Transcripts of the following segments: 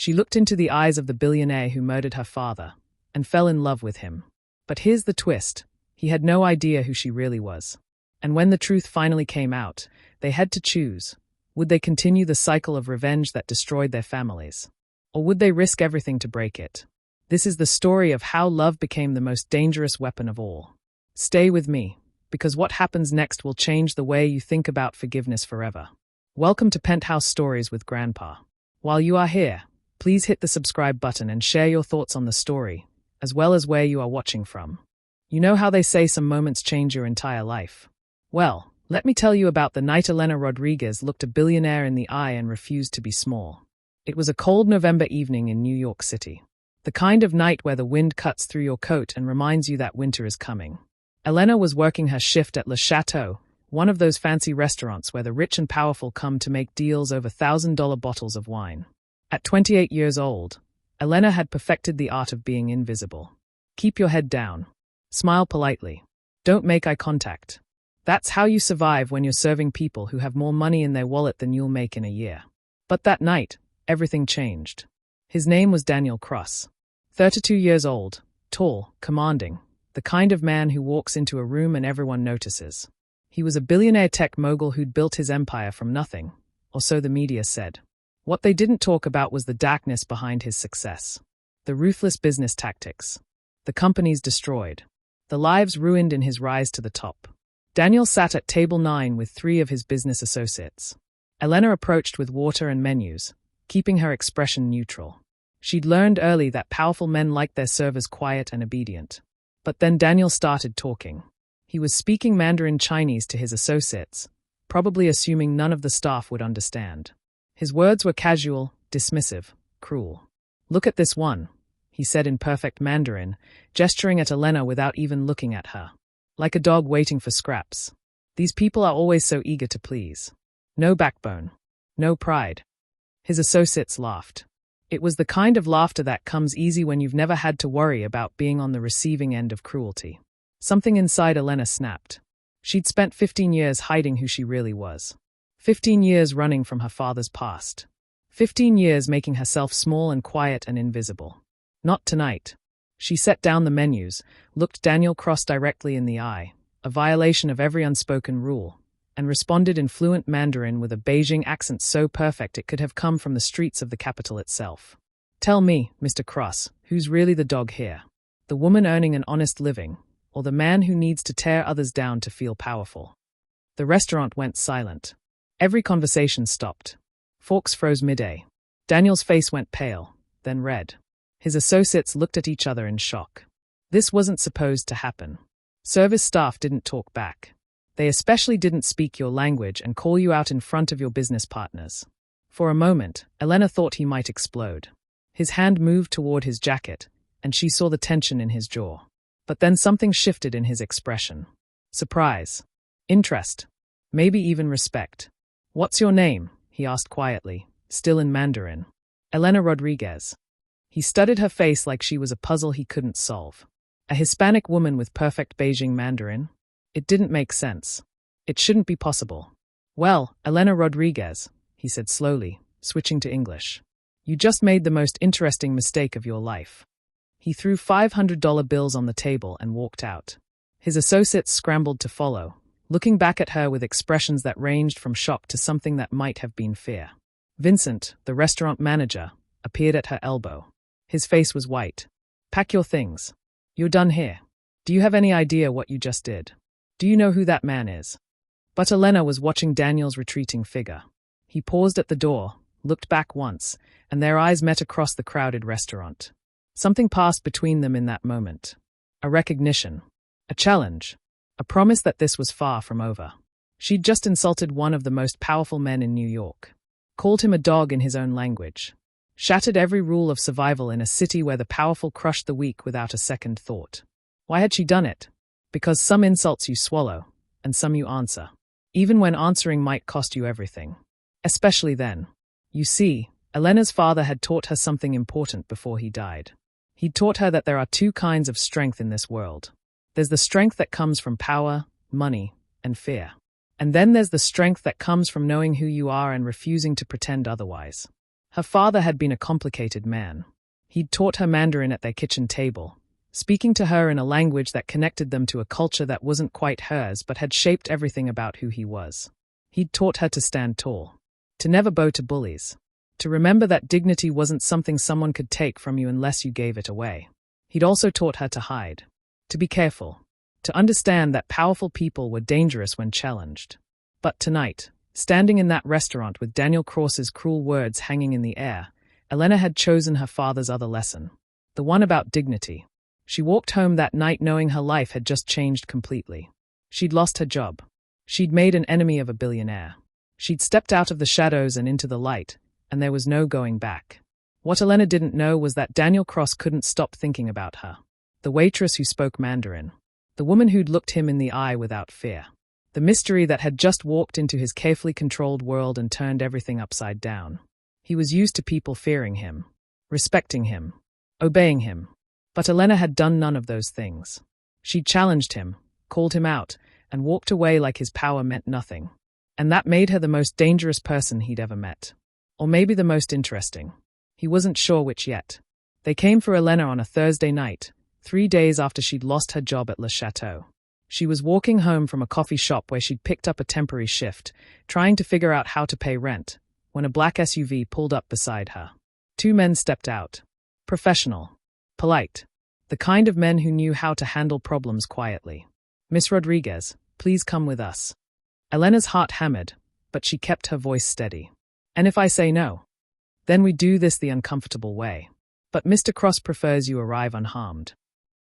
She looked into the eyes of the billionaire who murdered her father and fell in love with him. But here's the twist. He had no idea who she really was. And when the truth finally came out, they had to choose. Would they continue the cycle of revenge that destroyed their families? Or would they risk everything to break it? This is the story of how love became the most dangerous weapon of all. Stay with me, because what happens next will change the way you think about forgiveness forever. Welcome to Penthouse Stories with Grandpa. While you are here, please hit the subscribe button and share your thoughts on the story, as well as where you are watching from. You know how they say some moments change your entire life? Well, let me tell you about the night Elena Rodriguez looked a billionaire in the eye and refused to be small. It was a cold November evening in New York City. The kind of night where the wind cuts through your coat and reminds you that winter is coming. Elena was working her shift at Le Chateau, one of those fancy restaurants where the rich and powerful come to make deals over $1,000 bottles of wine. At 28 years old, Elena had perfected the art of being invisible. Keep your head down. Smile politely. Don't make eye contact. That's how you survive when you're serving people who have more money in their wallet than you'll make in a year. But that night, everything changed. His name was Daniel Cross. 32 years old, tall, commanding, the kind of man who walks into a room and everyone notices. He was a billionaire tech mogul who'd built his empire from nothing, or so the media said. What they didn't talk about was the darkness behind his success. The ruthless business tactics. The companies destroyed. The lives ruined in his rise to the top. Daniel sat at table 9 with 3 of his business associates. Elena approached with water and menus, keeping her expression neutral. She'd learned early that powerful men liked their servers quiet and obedient. But then Daniel started talking. He was speaking Mandarin Chinese to his associates, probably assuming none of the staff would understand. His words were casual, dismissive, cruel. Look at this one, he said in perfect Mandarin, gesturing at Elena without even looking at her. Like a dog waiting for scraps. These people are always so eager to please. No backbone. No pride. His associates laughed. It was the kind of laughter that comes easy when you've never had to worry about being on the receiving end of cruelty. Something inside Elena snapped. She'd spent 15 years hiding who she really was. 15 years running from her father's past. 15 years making herself small and quiet and invisible. Not tonight. She set down the menus, looked Daniel Cross directly in the eye, a violation of every unspoken rule, and responded in fluent Mandarin with a Beijing accent so perfect it could have come from the streets of the capital itself. Tell me, Mr. Cross, who's really the dog here? The woman earning an honest living, or the man who needs to tear others down to feel powerful? The restaurant went silent. Every conversation stopped. Forks froze mid-air. Daniel's face went pale, then red. His associates looked at each other in shock. This wasn't supposed to happen. Service staff didn't talk back. They especially didn't speak your language and call you out in front of your business partners. For a moment, Elena thought he might explode. His hand moved toward his jacket, and she saw the tension in his jaw. But then something shifted in his expression. Surprise. Interest. Maybe even respect. What's your name? He asked quietly, still in Mandarin. Elena Rodriguez. He studied her face like she was a puzzle he couldn't solve. A Hispanic woman with perfect Beijing Mandarin? It didn't make sense. It shouldn't be possible. Well, Elena Rodriguez, he said slowly, switching to English. You just made the most interesting mistake of your life. He threw $500 bills on the table and walked out. His associates scrambled to follow, looking back at her with expressions that ranged from shock to something that might have been fear. Vincent, the restaurant manager, appeared at her elbow. His face was white. Pack your things. You're done here. Do you have any idea what you just did? Do you know who that man is? But Elena was watching Daniel's retreating figure. He paused at the door, looked back once, and their eyes met across the crowded restaurant. Something passed between them in that moment. A recognition. A challenge. A promise that this was far from over. She'd just insulted one of the most powerful men in New York. Called him a dog in his own language. Shattered every rule of survival in a city where the powerful crushed the weak without a second thought. Why had she done it? Because some insults you swallow, and some you answer. Even when answering might cost you everything. Especially then. You see, Elena's father had taught her something important before he died. He'd taught her that there are 2 kinds of strength in this world. There's the strength that comes from power, money, and fear. And then there's the strength that comes from knowing who you are and refusing to pretend otherwise. Her father had been a complicated man. He'd taught her Mandarin at their kitchen table, speaking to her in a language that connected them to a culture that wasn't quite hers but had shaped everything about who he was. He'd taught her to stand tall, to never bow to bullies, to remember that dignity wasn't something someone could take from you unless you gave it away. He'd also taught her to hide, to be careful, to understand that powerful people were dangerous when challenged. But tonight, standing in that restaurant with Daniel Cross's cruel words hanging in the air, Elena had chosen her father's other lesson, the one about dignity. She walked home that night knowing her life had just changed completely. She'd lost her job. She'd made an enemy of a billionaire. She'd stepped out of the shadows and into the light, and there was no going back. What Elena didn't know was that Daniel Cross couldn't stop thinking about her. The waitress who spoke Mandarin. The woman who'd looked him in the eye without fear. The mystery that had just walked into his carefully controlled world and turned everything upside down. He was used to people fearing him, respecting him, obeying him. But Elena had done none of those things. She'd challenged him, called him out, and walked away like his power meant nothing. And that made her the most dangerous person he'd ever met. Or maybe the most interesting. He wasn't sure which yet. They came for Elena on a Thursday night, 3 days after she'd lost her job at Le Chateau. She was walking home from a coffee shop where she'd picked up a temporary shift, trying to figure out how to pay rent, when a black SUV pulled up beside her. 2 men stepped out. Professional. Polite. The kind of men who knew how to handle problems quietly. "Miss Rodriguez, please come with us." Elena's heart hammered, but she kept her voice steady. "And if I say no? Then we do this the uncomfortable way. But Mr. Cross prefers you arrive unharmed."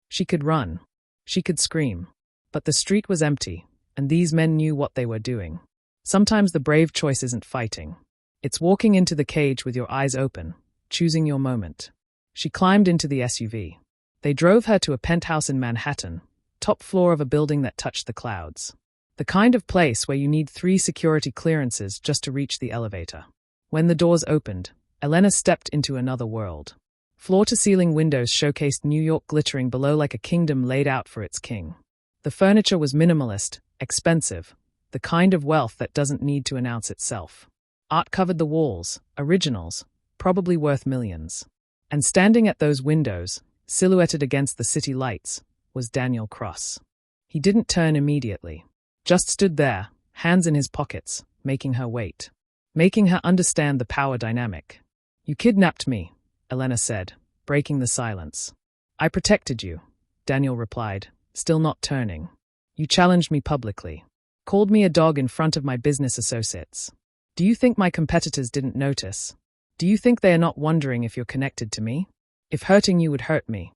She could run. She could scream. But the street was empty, and these men knew what they were doing. Sometimes the brave choice isn't fighting. It's walking into the cage with your eyes open, choosing your moment. She climbed into the SUV. They drove her to a penthouse in Manhattan, top floor of a building that touched the clouds. The kind of place where you need 3 security clearances just to reach the elevator. When the doors opened, Elena stepped into another world. Floor-to-ceiling windows showcased New York glittering below like a kingdom laid out for its king. The furniture was minimalist, expensive, the kind of wealth that doesn't need to announce itself. Art covered the walls, originals, probably worth millions. And standing at those windows, silhouetted against the city lights, was Daniel Cross. He didn't turn immediately. Just stood there, hands in his pockets, making her wait. Making her understand the power dynamic. "You kidnapped me," Elena said, breaking the silence. "I protected you," Daniel replied, still not turning. "You challenged me publicly. Called me a dog in front of my business associates. Do you think my competitors didn't notice? Do you think they are not wondering if you're connected to me? If hurting you would hurt me?"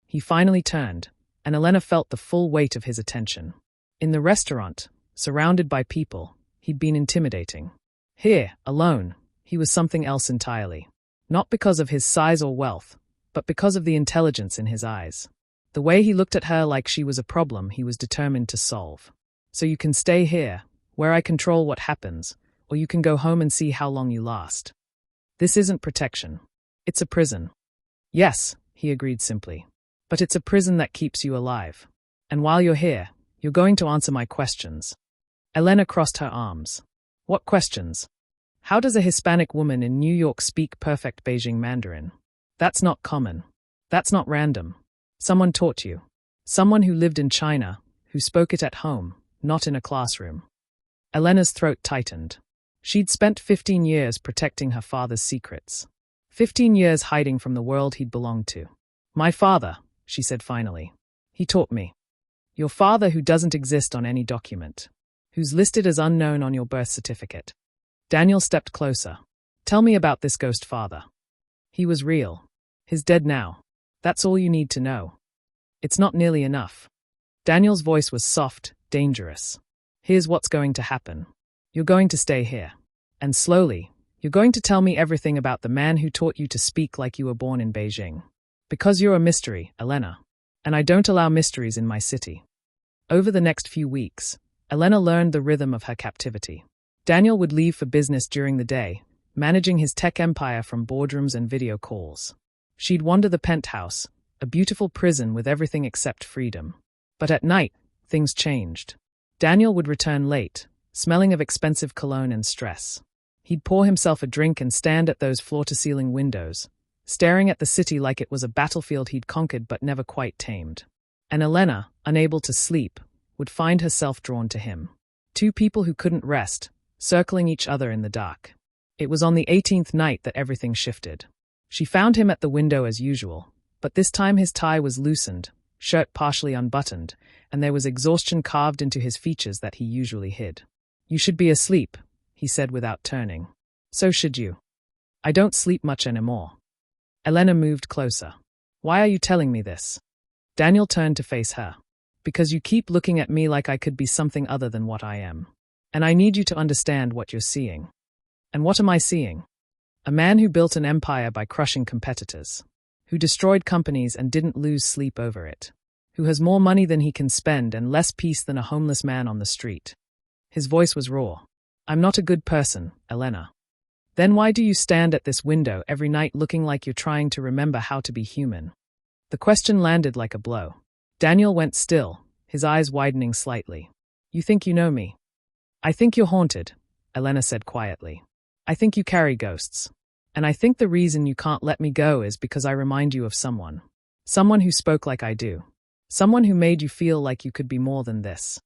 He finally turned, and Elena felt the full weight of his attention. In the restaurant, surrounded by people, he'd been intimidating. Here, alone, he was something else entirely. Not because of his size or wealth, but because of the intelligence in his eyes. The way he looked at her like she was a problem he was determined to solve. "So you can stay here, where I control what happens, or you can go home and see how long you last. This isn't protection. It's a prison." "Yes," he agreed simply. "But it's a prison that keeps you alive. And while you're here, you're going to answer my questions." Elena crossed her arms. "What questions? How does a Hispanic woman in New York speak perfect Beijing Mandarin? That's not common. That's not random. Someone taught you. Someone who lived in China, who spoke it at home, not in a classroom." Elena's throat tightened. She'd spent 15 years protecting her father's secrets. 15 years hiding from the world he'd belonged to. "My father," she said finally. "He taught me. Your father who doesn't exist on any document. Who's listed as unknown on your birth certificate." Daniel stepped closer. "Tell me about this ghost father." "He was real. He's dead now. That's all you need to know." "It's not nearly enough." Daniel's voice was soft, dangerous. "Here's what's going to happen. You're going to stay here. And slowly, you're going to tell me everything about the man who taught you to speak like you were born in Beijing. Because you're a mystery, Elena. And I don't allow mysteries in my city." Over the next few weeks, Elena learned the rhythm of her captivity. Daniel would leave for business during the day, managing his tech empire from boardrooms and video calls. She'd wander the penthouse, a beautiful prison with everything except freedom. But at night, things changed. Daniel would return late, smelling of expensive cologne and stress. He'd pour himself a drink and stand at those floor-to-ceiling windows, staring at the city like it was a battlefield he'd conquered but never quite tamed. And Elena, unable to sleep, would find herself drawn to him. Two people who couldn't rest, circling each other in the dark. It was on the 18th night that everything shifted. She found him at the window as usual, but this time his tie was loosened, shirt partially unbuttoned, and there was exhaustion carved into his features that he usually hid. "You should be asleep," he said without turning. "So should you. I don't sleep much anymore." Elena moved closer. "Why are you telling me this?" Daniel turned to face her. "Because you keep looking at me like I could be something other than what I am. And I need you to understand what you're seeing." "And what am I seeing?" "A man who built an empire by crushing competitors. Who destroyed companies and didn't lose sleep over it. Who has more money than he can spend and less peace than a homeless man on the street." His voice was raw. "I'm not a good person, Elena." "Then why do you stand at this window every night looking like you're trying to remember how to be human?" The question landed like a blow. Daniel went still, his eyes widening slightly. "You think you know me?" "I think you're haunted," Elena said quietly. "I think you carry ghosts. And I think the reason you can't let me go is because I remind you of someone. Someone who spoke like I do. Someone who made you feel like you could be more than this."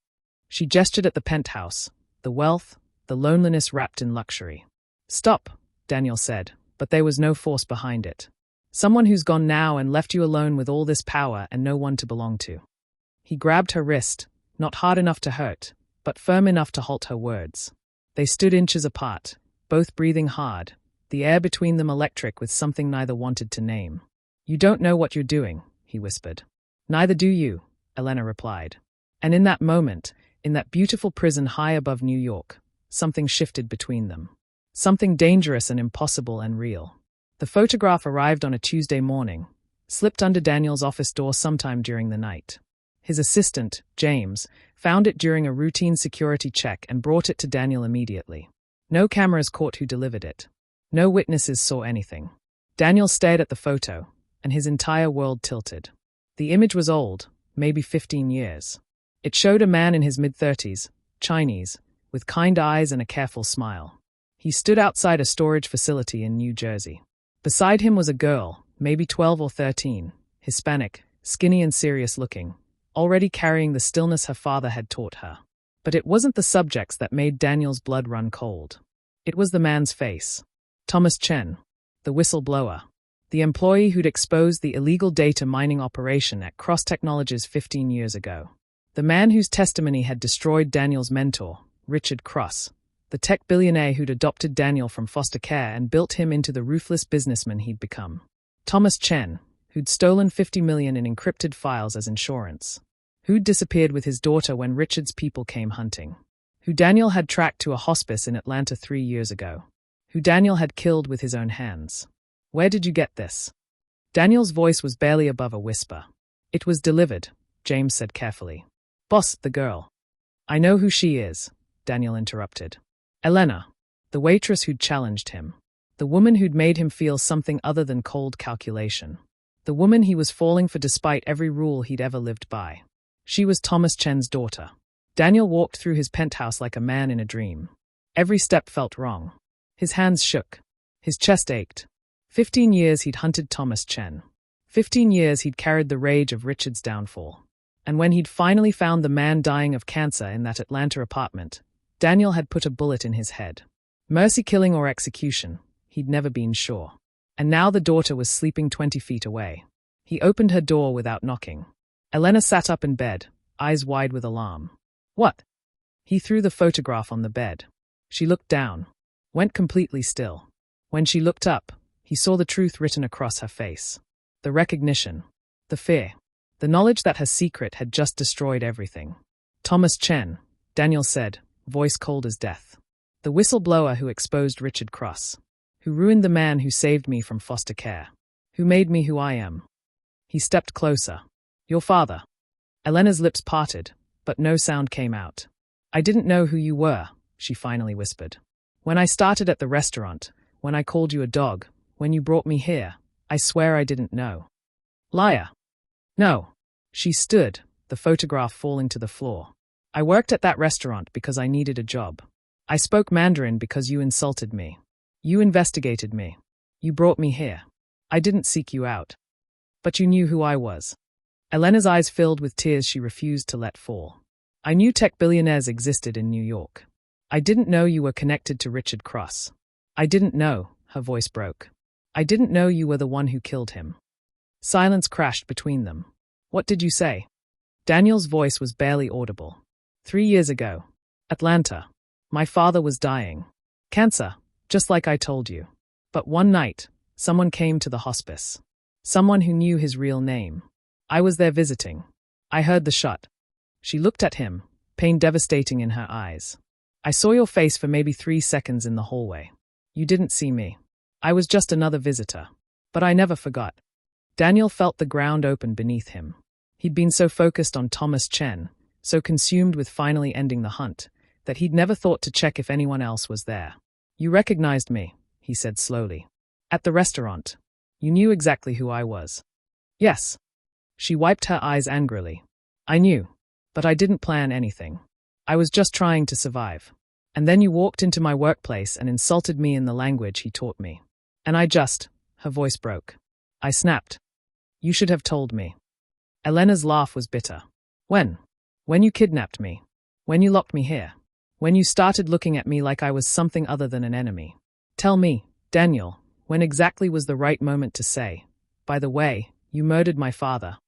She gestured at the penthouse, the wealth, the loneliness wrapped in luxury. "Stop," Daniel said, but there was no force behind it. "Someone who's gone now and left you alone with all this power and no one to belong to." He grabbed her wrist, not hard enough to hurt, but firm enough to halt her words. They stood inches apart, both breathing hard, the air between them electric with something neither wanted to name. "You don't know what you're doing," he whispered. "Neither do you," Elena replied. And in that moment, in that beautiful prison high above New York, something shifted between them. Something dangerous and impossible and real. The photograph arrived on a Tuesday morning, slipped under Daniel's office door sometime during the night. His assistant, James, found it during a routine security check and brought it to Daniel immediately. No cameras caught who delivered it. No witnesses saw anything. Daniel stared at the photo, and his entire world tilted. The image was old, maybe 15 years. It showed a man in his mid-30s, Chinese, with kind eyes and a careful smile. He stood outside a storage facility in New Jersey. Beside him was a girl, maybe 12 or 13, Hispanic, skinny and serious-looking, already carrying the stillness her father had taught her. But it wasn't the subjects that made Daniel's blood run cold. It was the man's face. Thomas Chen, the whistleblower, the employee who'd exposed the illegal data mining operation at Cross Technologies 15 years ago. The man whose testimony had destroyed Daniel's mentor, Richard Cross, the tech billionaire who'd adopted Daniel from foster care and built him into the ruthless businessman he'd become. Thomas Chen, who'd stolen $50 million in encrypted files as insurance. Who'd disappeared with his daughter when Richard's people came hunting. Who Daniel had tracked to a hospice in Atlanta 3 years ago. Who Daniel had killed with his own hands. "Where did you get this?" Daniel's voice was barely above a whisper. "It was delivered," James said carefully. "Boss, the girl." "I know who she is," Daniel interrupted. "Elena, the waitress who'd challenged him. The woman who'd made him feel something other than cold calculation. The woman he was falling for despite every rule he'd ever lived by. She was Thomas Chen's daughter." Daniel walked through his penthouse like a man in a dream. Every step felt wrong. His hands shook. His chest ached. 15 years he'd hunted Thomas Chen. 15 years he'd carried the rage of Richard's downfall. And when he'd finally found the man dying of cancer in that Atlanta apartment, Daniel had put a bullet in his head. Mercy killing or execution, he'd never been sure. And now the daughter was sleeping 20 feet away. He opened her door without knocking. Elena sat up in bed, eyes wide with alarm. "What?" He threw the photograph on the bed. She looked down, went completely still. When she looked up, he saw the truth written across her face. The recognition, the fear, the knowledge that her secret had just destroyed everything. "Thomas Chen," Daniel said, voice cold as death. "The whistleblower who exposed Richard Cross. Who ruined the man who saved me from foster care. Who made me who I am." He stepped closer. "Your father." Elena's lips parted, but no sound came out. "I didn't know who you were," she finally whispered. "When I started at the restaurant, when I called you a dog, when you brought me here, I swear I didn't know." "Liar." "No." She stood, the photograph falling to the floor. "I worked at that restaurant because I needed a job. I spoke Mandarin because you insulted me. You investigated me. You brought me here. I didn't seek you out. But you knew who I was. Elena's eyes filled with tears she refused to let fall. I knew tech billionaires existed in New York. I didn't know you were connected to Richard Cross. I didn't know, her voice broke. I didn't know you were the one who killed him. Silence crashed between them. What did you say? Daniel's voice was barely audible. 3 years ago. Atlanta. My father was dying. Cancer, just like I told you. But one night, someone came to the hospice. Someone who knew his real name. I was there visiting. I heard the shot. She looked at him, pain devastating in her eyes. I saw your face for maybe 3 seconds in the hallway. You didn't see me. I was just another visitor. But I never forgot. Daniel felt the ground open beneath him. He'd been so focused on Thomas Chen, so consumed with finally ending the hunt, that he'd never thought to check if anyone else was there. You recognized me, he said slowly. At the restaurant. You knew exactly who I was. Yes. She wiped her eyes angrily. I knew. But I didn't plan anything. I was just trying to survive. And then you walked into my workplace and insulted me in the language he taught me. And her voice broke. I snapped. You should have told me. Elena's laugh was bitter. When? When you kidnapped me. When you locked me here. When you started looking at me like I was something other than an enemy. Tell me, Daniel, when exactly was the right moment to say, by the way, you murdered my father?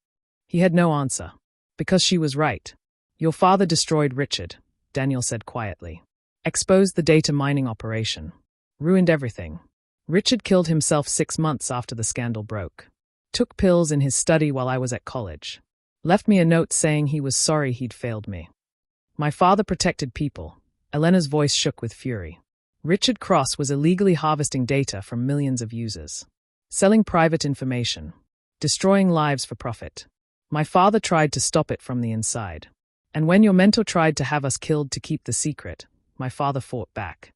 He had no answer. Because she was right. Your father destroyed Richard, Daniel said quietly. Exposed the data mining operation. Ruined everything. Richard killed himself 6 months after the scandal broke. Took pills in his study while I was at college. Left me a note saying he was sorry he'd failed me. My father protected people. Elena's voice shook with fury. Richard Cross was illegally harvesting data from millions of users. Selling private information. Destroying lives for profit. My father tried to stop it from the inside. And when your mentor tried to have us killed to keep the secret, my father fought back.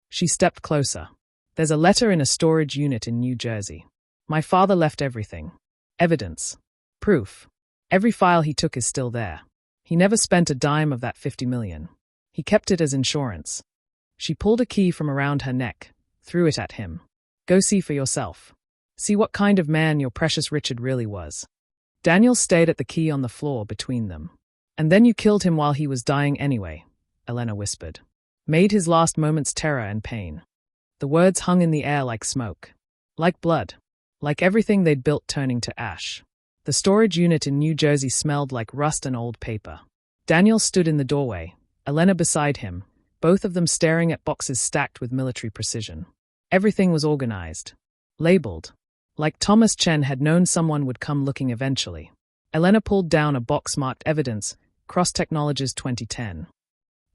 She stepped closer. There's a letter in a storage unit in New Jersey. My father left everything. Evidence. Proof. Every file he took is still there. He never spent a dime of that 50 million. He kept it as insurance. She pulled a key from around her neck, threw it at him. Go see for yourself. See what kind of man your precious Richard really was. Daniel stared at the key on the floor between them. And then you killed him while he was dying anyway, Elena whispered. Made his last moments terror and pain. The words hung in the air like smoke. Like blood. Like everything they'd built turning to ash. The storage unit in New Jersey smelled like rust and old paper. Daniel stood in the doorway, Elena beside him, both of them staring at boxes stacked with military precision. Everything was organized. Labeled. Like Thomas Chen had known someone would come looking eventually. Elena pulled down a box marked Evidence, Cross Technologies 2010.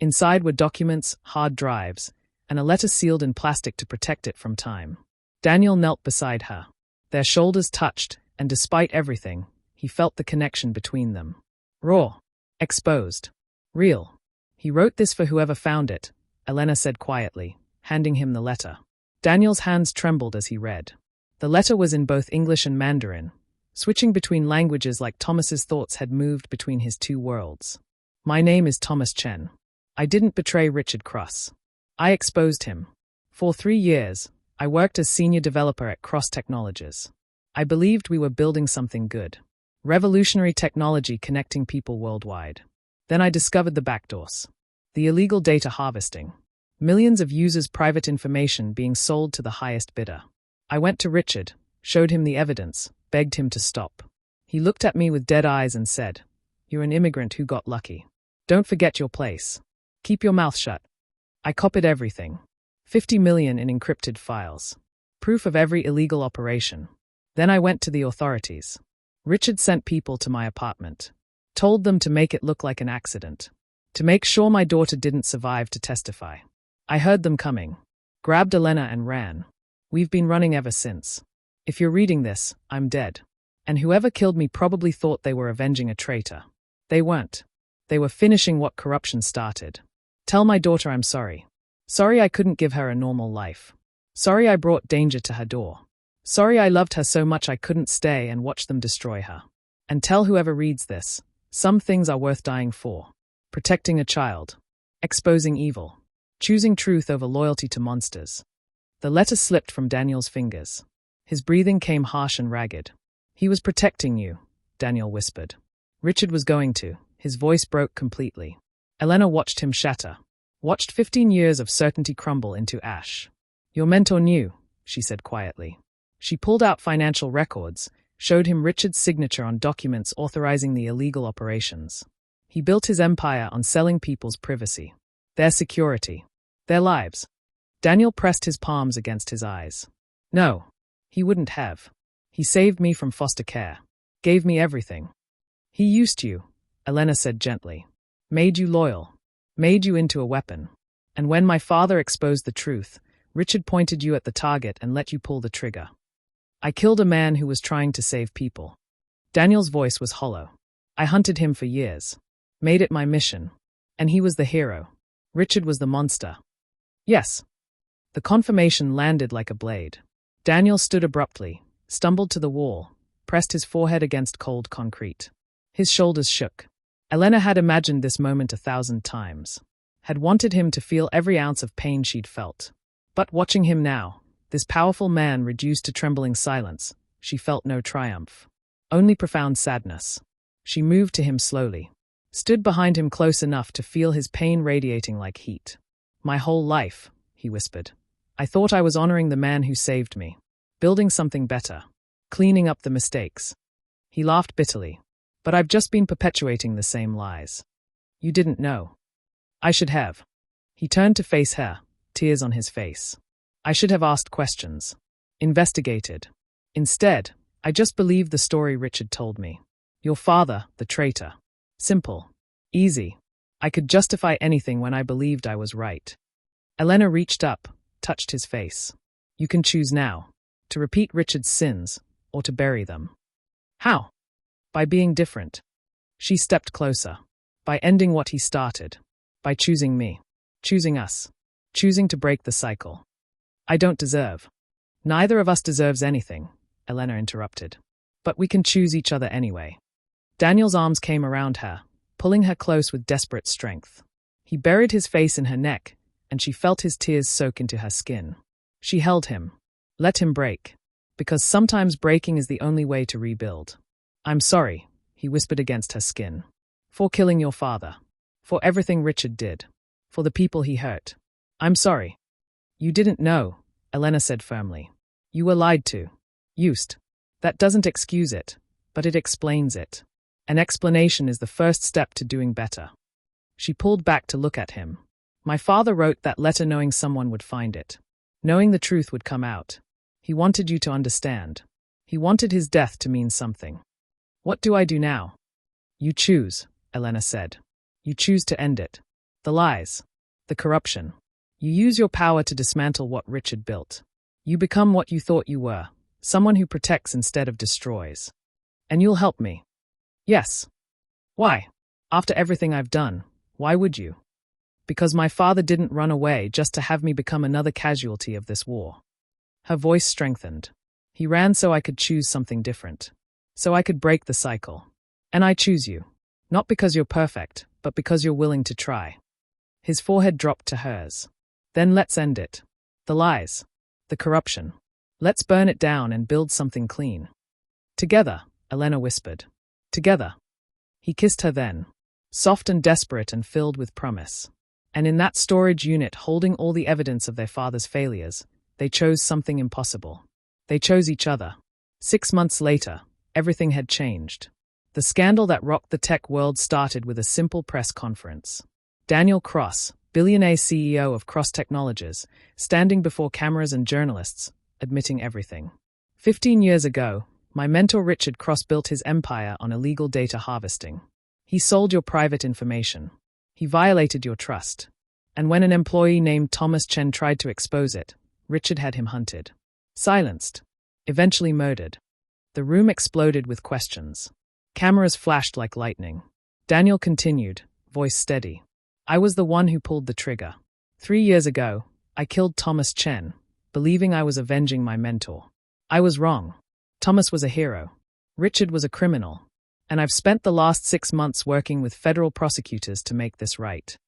Inside were documents, hard drives, and a letter sealed in plastic to protect it from time. Daniel knelt beside her. Their shoulders touched, and despite everything, he felt the connection between them. Raw. Exposed. Real. He wrote this for whoever found it, Elena said quietly, handing him the letter. Daniel's hands trembled as he read. The letter was in both English and Mandarin, switching between languages like Thomas's thoughts had moved between his two worlds. My name is Thomas Chen. I didn't betray Richard Cross. I exposed him. For 3 years, I worked as senior developer at Cross Technologies. I believed we were building something good. Revolutionary technology connecting people worldwide. Then I discovered the backdoors. The illegal data harvesting. Millions of users' private information being sold to the highest bidder. I went to Richard, showed him the evidence, begged him to stop. He looked at me with dead eyes and said, You're an immigrant who got lucky. Don't forget your place. Keep your mouth shut. I copied everything. 50 million in encrypted files. Proof of every illegal operation. Then I went to the authorities. Richard sent people to my apartment. Told them to make it look like an accident. To make sure my daughter didn't survive to testify. I heard them coming. Grabbed Elena and ran. We've been running ever since. If you're reading this, I'm dead. And whoever killed me probably thought they were avenging a traitor. They weren't. They were finishing what corruption started. Tell my daughter I'm sorry. Sorry I couldn't give her a normal life. Sorry I brought danger to her door. Sorry I loved her so much I couldn't stay and watch them destroy her. And tell whoever reads this, some things are worth dying for. Protecting a child. Exposing evil. choosing truth over loyalty to monsters. The letter slipped from Daniel's fingers. His breathing came harsh and ragged. "He was protecting you," Daniel whispered. Richard was going to. His voice broke completely. Elena watched him shatter. Watched 15 years of certainty crumble into ash. "Your mentor knew," she said quietly. She pulled out financial records, showed him Richard's signature on documents authorizing the illegal operations. He built his empire on selling people's privacy, their security, their lives. Daniel pressed his palms against his eyes. "No, he wouldn't have. He saved me from foster care, gave me everything. He used you," Elena said gently. "Made you loyal, made you into a weapon. And when my father exposed the truth, Richard pointed you at the target and let you pull the trigger. I killed a man who was trying to save people." Daniel's voice was hollow. "I hunted him for years, made it my mission. And he was the hero. Richard was the monster." "Yes." The confirmation landed like a blade. Daniel stood abruptly, stumbled to the wall, pressed his forehead against cold concrete. His shoulders shook. Elena had imagined this moment 1,000 times, had wanted him to feel every ounce of pain she'd felt. But watching him now, this powerful man reduced to trembling silence, she felt no triumph, only profound sadness. She moved to him slowly, stood behind him close enough to feel his pain radiating like heat. "My whole life," he whispered, "I thought I was honoring the man who saved me, building something better, cleaning up the mistakes." He laughed bitterly. "But I've just been perpetuating the same lies. You didn't know. I should have." He turned to face her, tears on his face. "I should have asked questions, investigated. Instead, I just believed the story Richard told me. Your father, the traitor. Simple. Easy. I could justify anything when I believed I was right." Elena reached up, touched his face. "You can choose now, to repeat Richard's sins, or to bury them." "How?" "By being different." She stepped closer. "By ending what he started. By choosing me. Choosing us. Choosing to break the cycle." "I don't deserve." "Neither of us deserves anything," Elena interrupted. "But we can choose each other anyway." Daniel's arms came around her, pulling her close with desperate strength. He buried his face in her neck, and she felt his tears soak into her skin. She held him. Let him break. Because sometimes breaking is the only way to rebuild. "I'm sorry," he whispered against her skin. "For killing your father. For everything Richard did. For the people he hurt. I'm sorry." "You didn't know," Elena said firmly. "You were lied to. Used. That doesn't excuse it, but it explains it. An explanation is the first step to doing better." She pulled back to look at him. "My father wrote that letter knowing someone would find it. Knowing the truth would come out. He wanted you to understand. He wanted his death to mean something. What do I do now?" "You choose," Elena said. "You choose to end it. The lies. The corruption. You use your power to dismantle what Richard built. You become what you thought you were, someone who protects instead of destroys. And you'll help me." "Yes." "Why? After everything I've done, why would you?" "Because my father didn't run away just to have me become another casualty of this war." Her voice strengthened. "He ran so I could choose something different. So I could break the cycle. And I choose you. Not because you're perfect, but because you're willing to try." His forehead dropped to hers. "Then let's end it. The lies. The corruption. Let's burn it down and build something clean." "Together," Elena whispered. "Together." He kissed her then, soft and desperate and filled with promise. And in that storage unit holding all the evidence of their father's failures, they chose something impossible. They chose each other. 6 months later, everything had changed. The scandal that rocked the tech world started with a simple press conference. Daniel Cross, Billionaire CEO of Cross Technologies, standing before cameras and journalists, admitting everything. 15 years ago, my mentor Richard Cross built his empire on illegal data harvesting. He sold your private information. He violated your trust. And when an employee named Thomas Chen tried to expose it, Richard had him hunted, silenced, eventually murdered. The room exploded with questions. Cameras flashed like lightning. Daniel continued, voice steady. "I was the one who pulled the trigger. 3 years ago, I killed Thomas Chen, believing I was avenging my mentor. I was wrong. Thomas was a hero. Richard was a criminal. And I've spent the last 6 months working with federal prosecutors to make this right."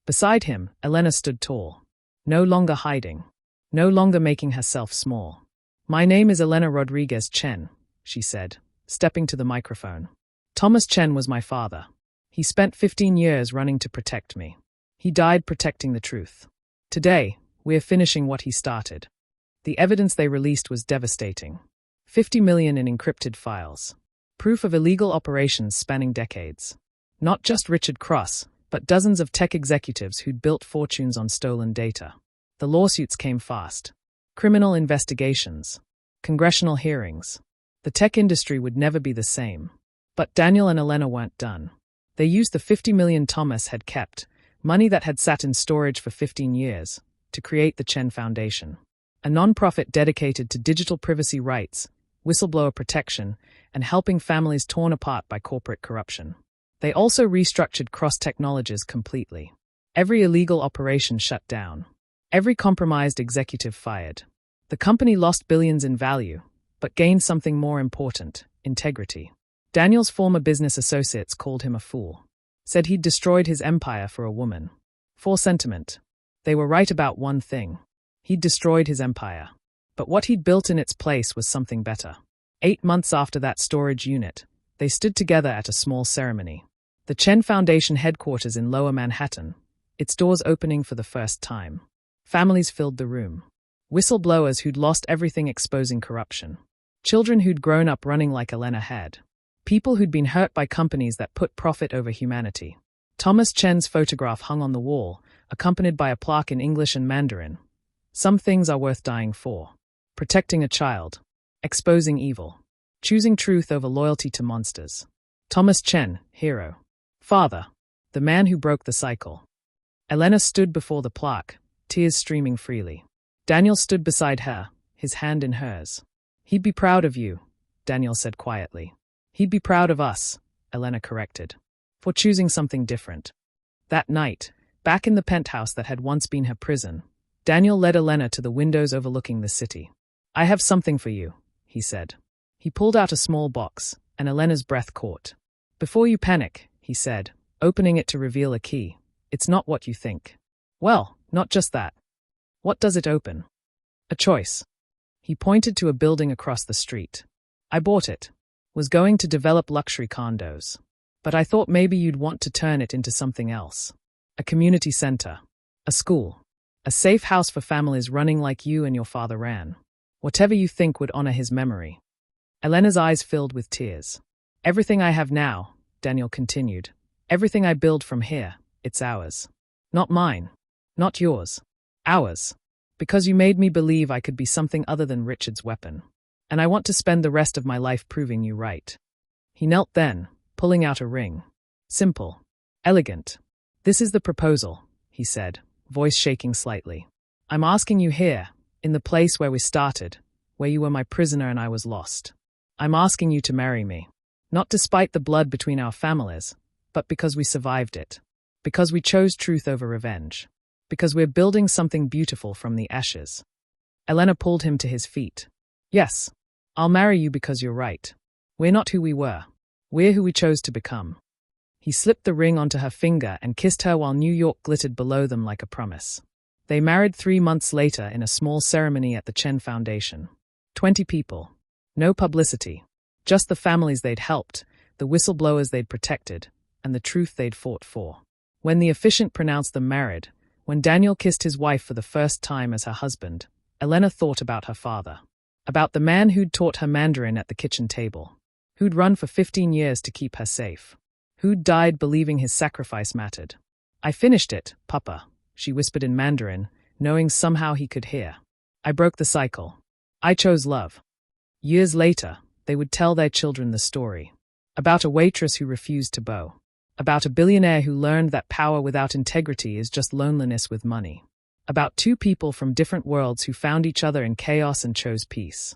Beside him, Elena stood tall, no longer hiding, no longer making herself small. "My name is Elena Rodriguez Chen," she said, stepping to the microphone. "Thomas Chen was my father. He spent 15 years running to protect me. He died protecting the truth. Today, we're finishing what he started." The evidence they released was devastating. 50 million in encrypted files. Proof of illegal operations spanning decades. Not just Richard Cross, but dozens of tech executives who'd built fortunes on stolen data. The lawsuits came fast. Criminal investigations. Congressional hearings. The tech industry would never be the same. But Daniel and Elena weren't done. They used the 50 million Thomas had kept, money that had sat in storage for 15 years, to create the Chen Foundation, a non-profit dedicated to digital privacy rights, whistleblower protection, and helping families torn apart by corporate corruption. They also restructured Cross Technologies completely. Every illegal operation shut down. Every compromised executive fired. The company lost billions in value, but gained something more important: integrity. Daniel's former business associates called him a fool. Said he'd destroyed his empire for a woman. For sentiment. They were right about one thing. He'd destroyed his empire. But what he'd built in its place was something better. 8 months after that storage unit, they stood together at a small ceremony. The Chen Foundation headquarters in Lower Manhattan, its doors opening for the first time. Families filled the room. Whistleblowers who'd lost everything exposing corruption. Children who'd grown up running like Elena had. People who'd been hurt by companies that put profit over humanity. Thomas Chen's photograph hung on the wall, accompanied by a plaque in English and Mandarin. Some things are worth dying for. Protecting a child. Exposing evil. Choosing truth over loyalty to monsters. Thomas Chen, hero. Father. The man who broke the cycle. Elena stood before the plaque, tears streaming freely. Daniel stood beside her, his hand in hers. "He'd be proud of you," Daniel said quietly. "He'd be proud of us," Elena corrected, "for choosing something different." That night, back in the penthouse that had once been her prison, Daniel led Elena to the windows overlooking the city. "I have something for you," he said. He pulled out a small box, and Elena's breath caught. "Before you panic," he said, opening it to reveal a key. "It's not what you think." "Well, not just that. What does it open?" "A choice." He pointed to a building across the street. "I bought it. Was going to develop luxury condos. But I thought maybe you'd want to turn it into something else. A community center. A school. A safe house for families running like you and your father ran. Whatever you think would honor his memory." Elena's eyes filled with tears. "Everything I have now," Daniel continued, "everything I build from here, it's ours. Not mine. Not yours. Ours. Because you made me believe I could be something other than Richard's weapon. And I want to spend the rest of my life proving you right." He knelt then, pulling out a ring. Simple. Elegant. "This is the proposal," he said, voice shaking slightly. "I'm asking you here, in the place where we started, where you were my prisoner and I was lost. I'm asking you to marry me. Not despite the blood between our families, but because we survived it. Because we chose truth over revenge. Because we're building something beautiful from the ashes." Elena pulled him to his feet. "Yes, I'll marry you because you're right. We're not who we were. We're who we chose to become." He slipped the ring onto her finger and kissed her while New York glittered below them like a promise. They married 3 months later in a small ceremony at the Chen Foundation. 20 people. No publicity. Just the families they'd helped, the whistleblowers they'd protected, and the truth they'd fought for. When the officiant pronounced them married, when Daniel kissed his wife for the first time as her husband, Elena thought about her father. About the man who'd taught her Mandarin at the kitchen table. Who'd run for 15 years to keep her safe. Who'd died believing his sacrifice mattered. "I finished it, Papa," she whispered in Mandarin, knowing somehow he could hear. "I broke the cycle. I chose love." Years later, they would tell their children the story. About a waitress who refused to bow. About a billionaire who learned that power without integrity is just loneliness with money. About 2 people from different worlds who found each other in chaos and chose peace.